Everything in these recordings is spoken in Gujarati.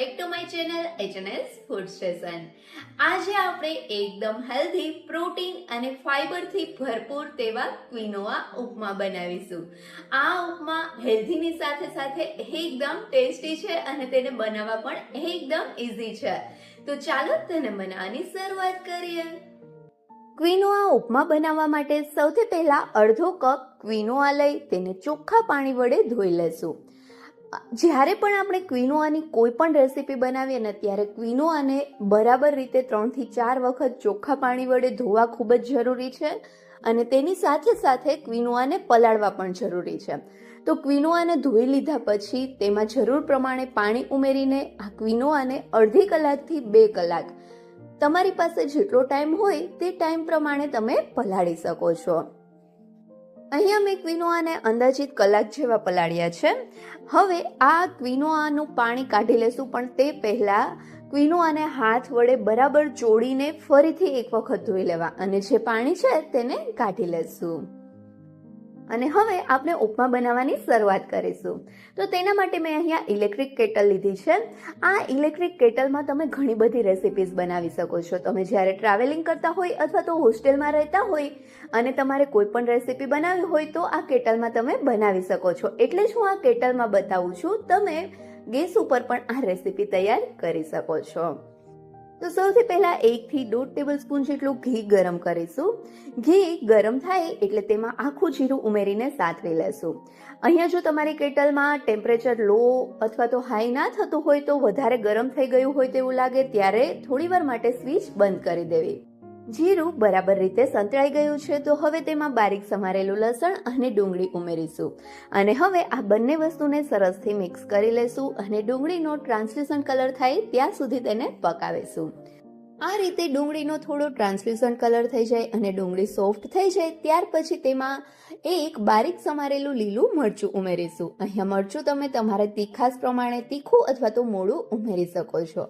Back to my channel HNS food station. આજે આપણે એકદમ હેલ્ધી, પ્રોટીન અને ફાઈબરથી ભરપૂર તેવા ક્વિનોઆ ઉપમા બનાવીશું. આ ઉપમા હેલ્ધીની સાથે સાથે એકદમ ટેસ્ટી છે અને તેને બનાવવા પણ એકદમ ઇઝી છે. તો ચાલો તેને બનાવવાની શરૂઆત કરીએ. ક્વિનોઆ ઉપમા બનાવવા માટે સૌથી પહેલા અડધો કપ ક્વિનોઆ લઈ તેને ચોખ્ખા પાણી વડે ધોઈ લેશું. જ્યારે પણ આપણે ક્વિનોઆની કોઈ પણ રેસીપી બનાવીએ ને ત્યારે ક્વિનોઆને બરાબર રીતે 3 થી 4 વખત ચોખ્ખા પાણી વડે ધોવા ખૂબ જ જરૂરી છે અને તેની સાથે સાથે ક્વિનોઆને પલાળવા પણ જરૂરી છે. તો ક્વિનોઆને ધોઈ લીધા પછી તેમાં જરૂર પ્રમાણે પાણી ઉમેરીને આ ક્વિનોઆને અડધી કલાકથી 2 કલાક તમારી પાસે જેટલો ટાઈમ હોય તે ટાઈમ પ્રમાણે તમે પલાળી શકો છો. અહીંયા મેં ક્વિનોઆને અંદાજિત કલાક જેવા પલાળ્યા છે. હવે આ ક્વિનોઆનું પાણી કાઢી લેશું, પણ તે પહેલા ક્વિનોઆને હાથ વડે બરાબર ચોળીને ફરીથી એક વખત ધોઈ લેવા અને જે પાણી છે તેને કાઢી લેશું. અને હવે આપણે ઉપમા બનાવવાની શરૂઆત કરીશું. તો તેના માટે મેં અહીંયા ઇલેક્ટ્રિક કેટલ લીધી છે. આ ઇલેક્ટ્રિક કેટલમાં તમે ઘણી બધી રેસિપીઝ બનાવી શકો છો. તમે જ્યારે ટ્રાવેલિંગ કરતા હોય અથવા તો હોસ્ટેલમાં રહેતા હોય અને તમારે કોઈ પણ રેસિપી બનાવવી હોય તો આ કેટલમાં તમે બનાવી શકો છો. એટલે જ હું આ કેટલમાં બતાવું છું. તમે ગેસ ઉપર પણ આ રેસિપી તૈયાર કરી શકો છો. તો સૌથી પહેલા 1 થી 1.5 ટેબલસ્પૂન જેટલું ઘી ગરમ કરીશું. ઘી ગરમ થાય એટલે તેમાં આખું જીરું ઉમેરીને સાતવી લેશું. અહીંયા જો તમારી કેટલમાં ટેમ્પરેચર લો અથવા તો હાઈ ના થતું હોય તો વધારે ગરમ થઈ ગયું હોય તેવું લાગે ત્યારે થોડીવાર માટે સ્વિચ બંધ કરી દેવી. જીરું બરાબર રીતે સંતળાઈ ગયું છે તો હવે તેમાં બારીક સમારેલું લસણ અને ડુંગળી ઉમેરીશું અને હવે આ બંને વસ્તુને સરસથી મિક્સ કરી લેશું અને ડુંગળીનો ટ્રાન્સલ્યુસન્ટ કલર થાય ત્યાં સુધી તેને પકાવીશું. આ રીતે ડુંગળીનો થોડો ટ્રાન્સલ્યુસન્ટ કલર થઈ જાય અને ડુંગળી સોફ્ટ થઈ જાય ત્યાર પછી તેમાં એક બારીક સમારેલું લીલું મરચું ઉમેરીશું. અહીંયા મરચું તમે તમારા તીખાસ પ્રમાણે તીખું અથવા તો મોળું ઉમેરી શકો છો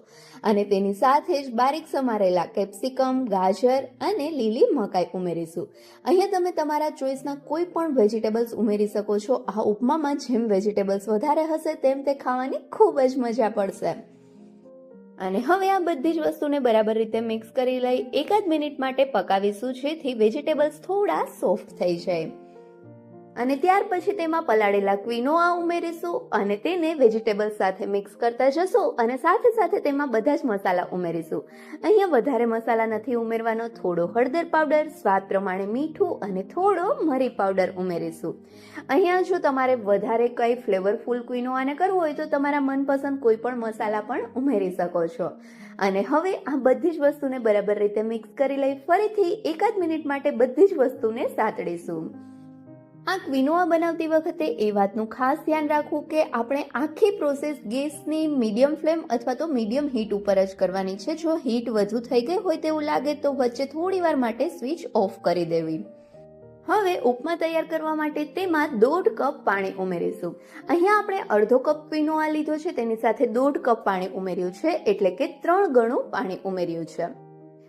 અને તેની સાથે જ બારીક સમારેલા કેપ્સિકમ, ગાજર અને લીલી મકાઈ ઉમેરીશું. અહીંયા તમે તમારા ચોઈસના કોઈ પણ વેજીટેબલ્સ ઉમેરી શકો છો. આ ઉપમામાં જેમ વેજીટેબલ્સ વધારે હશે તેમ તે ખાવાની ખૂબ જ મજા પડશે. અને હવે આ બધી જ વસ્તુને બરાબર રીતે મિક્સ કરી લઈ 1 મિનિટ માટે પકાવીશું જેથી વેજીટેબલ્સ થોડા સોફ્ટ થઈ જાય. અને ત્યાર પછી તેમાં પલાળેલા ક્વિનોઆ ઉમેરીશું અને તેને વેજીટેબલ્સ સાથે મિક્સ કરતા જશું અને સાથે સાથે તેમાં બધા જ મસાલા ઉમેરીશું. અહીંયા વધારે મસાલા નથી ઉમેરવાનો. થોડો હળદર પાવડર, સ્વાદ પ્રમાણે મીઠું અને થોડો મરી પાવડર ઉમેરીશું. અહીંયા જો તમારે વધારે કંઈ ફ્લેવરફુલ ક્વિનોઆને કરવું હોય તો તમારા મનપસંદ કોઈ પણ મસાલા પણ ઉમેરી શકો છો. અને હવે આ બધી જ વસ્તુને બરાબર રીતે મિક્સ કરી લઈ ફરીથી 1 મિનિટ માટે બધી જ વસ્તુને સાતડીશું. આ ક્વિનોઆ બનાવતી વખતે એ વાતનું ખાસ ધ્યાન રાખવું કે આપણે આખી પ્રોસેસ ગેસની મીડિયમ ફ્લેમ અથવા તો મીડિયમ હીટ ઉપર જ કરવાની છે. જો હીટ વધુ થઈ ગઈ હોય તેવું લાગે તો વચ્ચે થોડી વાર માટે સ્વિચ ઓફ કરી દેવી. હવે ઉપમા તૈયાર કરવા માટે તેમાં 1.5 કપ પાણી ઉમેરીશું. અહીંયા આપણે અડધો કપ ક્વિનોઆ લીધો છે તેની સાથે 1.5 કપ પાણી ઉમેર્યું છે એટલે કે 3 ગણું પાણી ઉમેર્યું છે.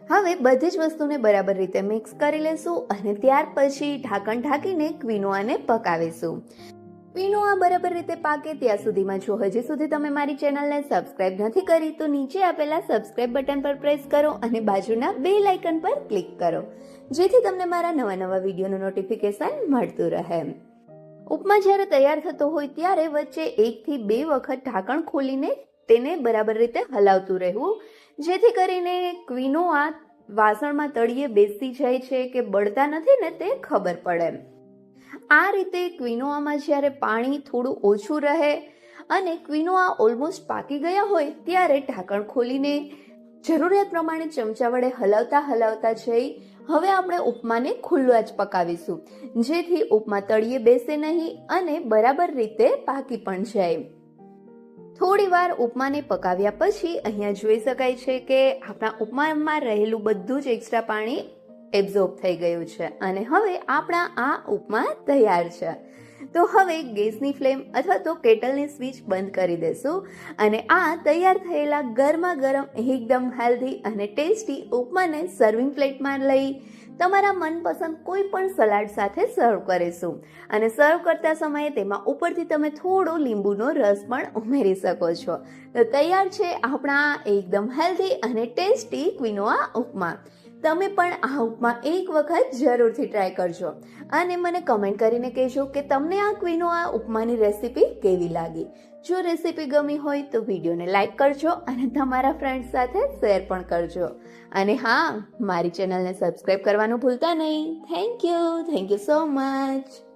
હવે બધી જ વસ્તુને બરાબર રીતે મિક્સ કરી લેશું અને ત્યાર પછી ઢાંકણ ઢાંકીને ક્વિનોઆને પકાવીશું. ક્વિનોઆ બરાબર રીતે પાકે ત્યાં સુધીમાં જો હજી સુધી તમે મારી ચેનલને સબસ્ક્રાઇબ નથી કરી તો નીચે આપેલા સબસ્ક્રાઇબ બટન પર પ્રેસ કરો અને બાજુના બેલ આઇકન પર ક્લિક કરો જેથી તમને મારા નવા વિડીયોનું નોટિફિકેશન મળતું રહે. ઉપમા જ્યારે તૈયાર થતો હોય ત્યારે વચ્ચે 1 થી 2 વખત ઢાંકણ ખોલીને તેને બરાબર રીતે હલાવતું રહેવું જેથી કરીને ક્વિનોઆ વાસણમાં તળિયે બેસી જાય છે કે બળતા નથી ને તે ખબર પડે. આ રીતે ક્વિનોઆમાં જ્યારે પાણી થોડું ઓછું રહે અને ક્વિનોઆ ઓલમોસ્ટ પાકી ગયા હોય ત્યારે ઢાંકણ ખોલીને જરૂરિયાત પ્રમાણે ચમચા વડે હલાવતા જઈ હવે આપણે ઉપમાને ખુલ્લા જ પકાવીશું જેથી ઉપમા તળિયે બેસે નહીં અને બરાબર રીતે પાકી પણ જાય. થોડી વાર ઉપમાને પકાવ્યા પછી અહીંયા જોઈ શકાય છે કે આપણા ઉપમામાં રહેલું બધું જ એક્સ્ટ્રા પાણી એબ્ઝોર્બ થઈ ગયું છે અને હવે આપણા આ ઉપમા તૈયાર છે. તો હવે ગેસની ફ્લેમ અથવા તો કેટલની સ્વિચ બંધ કરી દેશું અને આ તૈયાર થયેલા ગરમા ગરમ એકદમ હેલ્ધી અને ટેસ્ટી ઉપમાને સર્વિંગ પ્લેટમાં લઈ તમારા મનપસંદ કોઈ પણ સલાડ સાથે સર્વ કરીશું અને સર્વ કરતા સમયે તેમાં ઉપરથી તમે થોડો લીંબુનો રસ પણ ઉમેરી શકો છો. તો તૈયાર છે આપણા એકદમ હેલ્ધી અને ટેસ્ટી ક્વિનોઆ ઉપમા. તમે પણ આ ઉપમા એક વખત જરૂરથી ટ્રાય કરજો અને મને કમેન્ટ કરીને કહેજો કે તમને આ ક્વિનોઆ ઉપમાની રેસીપી કેવી લાગી. જો રેસીપી ગમી હોય તો વિડીયોને લાઈક કરજો અને તમારા ફ્રેન્ડ્સ સાથે શેર પણ કરજો. અને હા, મારી ચેનલને સબસ્ક્રાઈબ કરવાનું ભૂલતા નહીં. Thank you so much.